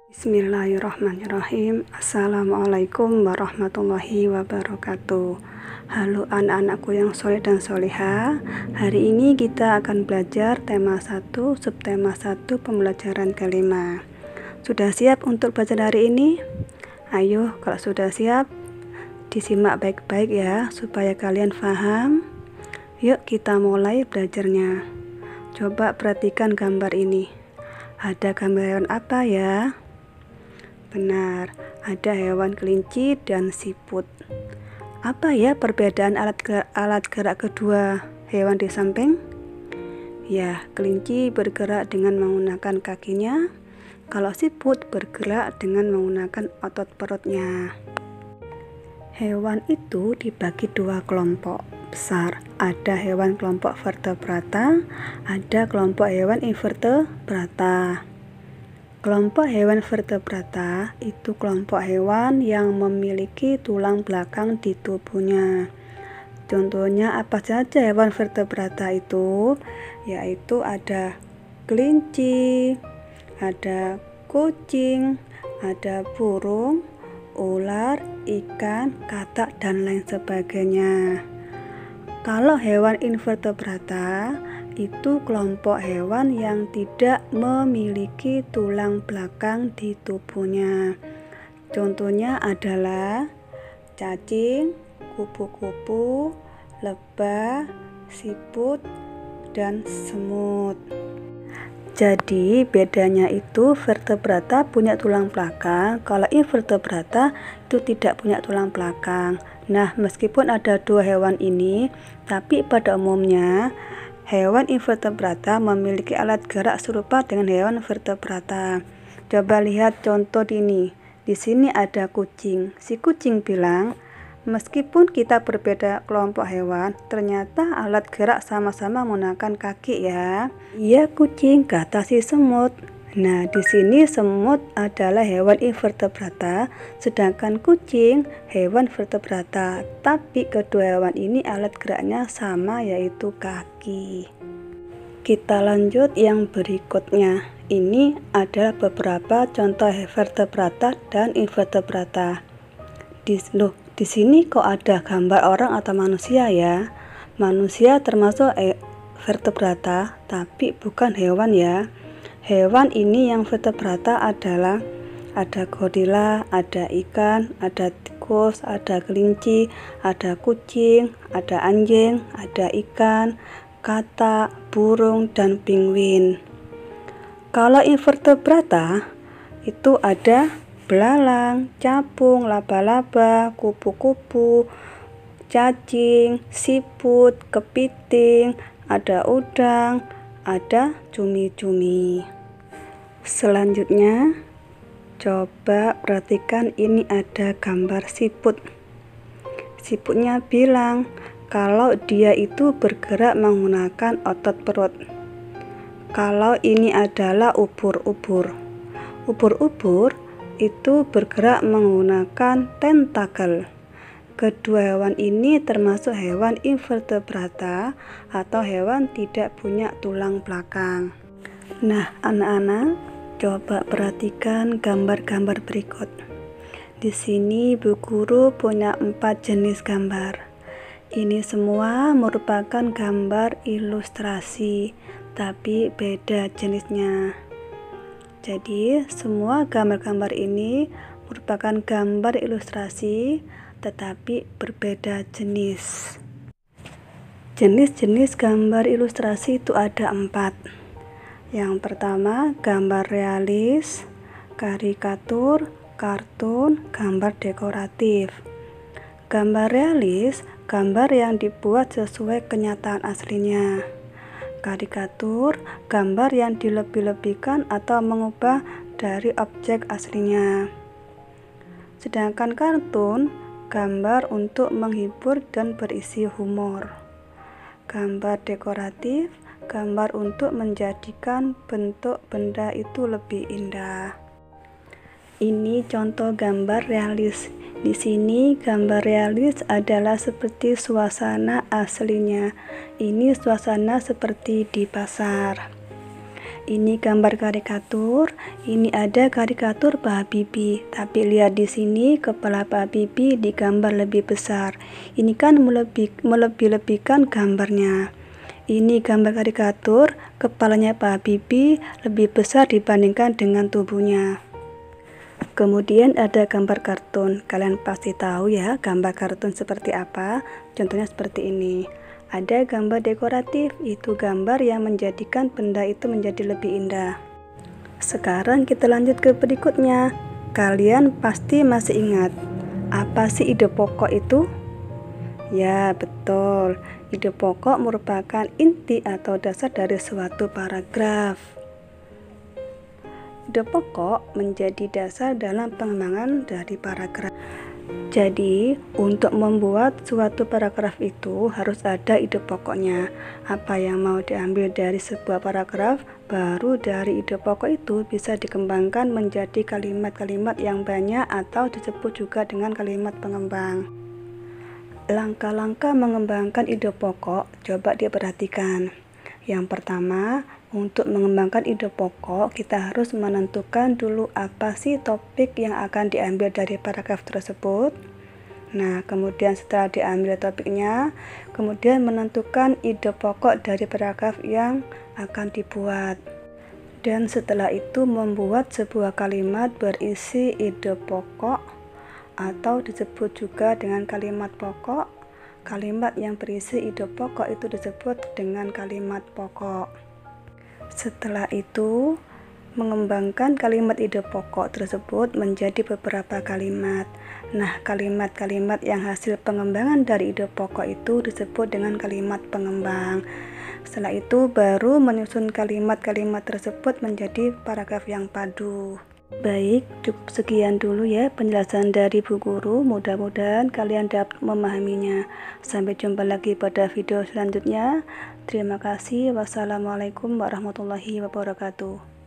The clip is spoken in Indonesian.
Bismillahirrahmanirrahim. Assalamualaikum warahmatullahi wabarakatuh. Halo anak-anakku yang soleh dan soleha. Hari ini kita akan belajar tema 1, subtema 1, pembelajaran kelima. Sudah siap untuk belajar hari ini? Ayo, kalau sudah siap, disimak baik-baik ya, supaya kalian paham. Yuk kita mulai belajarnya. Coba perhatikan gambar ini. Ada gambar hewan apa ya? Benar, ada hewan kelinci dan siput. Apa ya perbedaan alat gerak kedua hewan di samping? Ya, kelinci bergerak dengan menggunakan kakinya, kalau siput bergerak dengan menggunakan otot perutnya. Hewan itu dibagi dua kelompok besar. Ada hewan kelompok vertebrata, ada kelompok hewan invertebrata. Kelompok hewan vertebrata itu kelompok hewan yang memiliki tulang belakang di tubuhnya. Contohnya apa saja hewan vertebrata itu? Yaitu ada kelinci, ada kucing, ada burung, ular, ikan, katak, dan lain sebagainya. Kalau hewan invertebrata itu kelompok hewan yang tidak memiliki tulang belakang di tubuhnya. Contohnya adalah cacing, kupu-kupu, lebah, siput, dan semut. Jadi bedanya itu vertebrata punya tulang belakang, kalau invertebrata itu tidak punya tulang belakang. Nah, meskipun ada dua hewan ini, tapi pada umumnya hewan invertebrata memiliki alat gerak serupa dengan hewan vertebrata. Coba lihat contoh ini. Di sini ada kucing. Si kucing bilang, meskipun kita berbeda kelompok hewan, ternyata alat gerak sama-sama menggunakan kaki ya. Iya kucing, kata si semut. Nah, di sini semut adalah hewan invertebrata, sedangkan kucing hewan vertebrata. Tapi kedua hewan ini alat geraknya sama, yaitu kaki. Kita lanjut yang berikutnya. Ini adalah beberapa contoh vertebrata dan invertebrata. Di sini kok ada gambar orang atau manusia ya? Manusia termasuk vertebrata, tapi bukan hewan ya. Hewan ini yang vertebrata adalah ada gorila, ada ikan, ada tikus, ada kelinci, ada kucing, ada anjing, ada ikan, katak, burung, dan penguin. Kalau invertebrata itu ada belalang, capung, laba-laba, kupu-kupu, cacing, siput, kepiting, ada udang, ada cumi-cumi. Selanjutnya, coba perhatikan ini ada gambar siput. Siputnya bilang kalau dia itu bergerak menggunakan otot perut. Kalau ini adalah ubur-ubur. Ubur-ubur itu bergerak menggunakan tentakel. Kedua hewan ini termasuk hewan invertebrata atau hewan tidak punya tulang belakang. Nah, anak-anak, coba perhatikan gambar-gambar berikut. Di sini Bu Guru punya 4 jenis gambar. Ini semua merupakan gambar ilustrasi, tapi beda jenisnya. Jadi, semua gambar-gambar ini merupakan gambar ilustrasi, tetapi berbeda jenis. Jenis-jenis gambar ilustrasi itu ada 4. Yang pertama, gambar realis, karikatur, kartun, gambar dekoratif. Gambar realis, gambar yang dibuat sesuai kenyataan aslinya. Karikatur, gambar yang dilebih-lebihkan atau mengubah dari objek aslinya. Sedangkan kartun, gambar untuk menghibur dan berisi humor. Gambar dekoratif, gambar untuk menjadikan bentuk benda itu lebih indah. Ini contoh gambar realis. Di sini gambar realis adalah seperti suasana aslinya. Ini suasana seperti di pasar. Ini gambar karikatur. Ini ada karikatur Pak Habibie, tapi lihat di sini kepala Pak Habibie digambar lebih besar. Ini kan melebih-lebihkan gambarnya. Ini gambar karikatur, kepalanya Pak Habibie lebih besar dibandingkan dengan tubuhnya. Kemudian ada gambar kartun. Kalian pasti tahu ya gambar kartun seperti apa. Contohnya seperti ini. Ada gambar dekoratif, itu gambar yang menjadikan benda itu menjadi lebih indah. Sekarang kita lanjut ke berikutnya. Kalian pasti masih ingat, apa sih ide pokok itu? Ya, betul. Ide pokok merupakan inti atau dasar dari suatu paragraf. Ide pokok menjadi dasar dalam pengembangan dari paragraf. Jadi, untuk membuat suatu paragraf itu harus ada ide pokoknya. Apa yang mau diambil dari sebuah paragraf, baru dari ide pokok itu bisa dikembangkan menjadi kalimat-kalimat yang banyak atau disebut juga dengan kalimat pengembang. Langkah-langkah mengembangkan ide pokok coba diperhatikan. Yang pertama, untuk mengembangkan ide pokok, kita harus menentukan dulu apa sih topik yang akan diambil dari paragraf tersebut. Nah, kemudian setelah diambil topiknya, kemudian menentukan ide pokok dari paragraf yang akan dibuat. Dan setelah itu membuat sebuah kalimat berisi ide pokok atau disebut juga dengan kalimat pokok. Kalimat yang berisi ide pokok itu disebut dengan kalimat pokok. Setelah itu, mengembangkan kalimat ide pokok tersebut menjadi beberapa kalimat. Nah, kalimat-kalimat yang hasil pengembangan dari ide pokok itu disebut dengan kalimat pengembang. Setelah itu, baru menyusun kalimat-kalimat tersebut menjadi paragraf yang padu. Baik, cukup sekian dulu ya penjelasan dari Bu Guru. Mudah-mudahan kalian dapat memahaminya. Sampai jumpa lagi pada video selanjutnya. Terima kasih. Wassalamualaikum warahmatullahi wabarakatuh.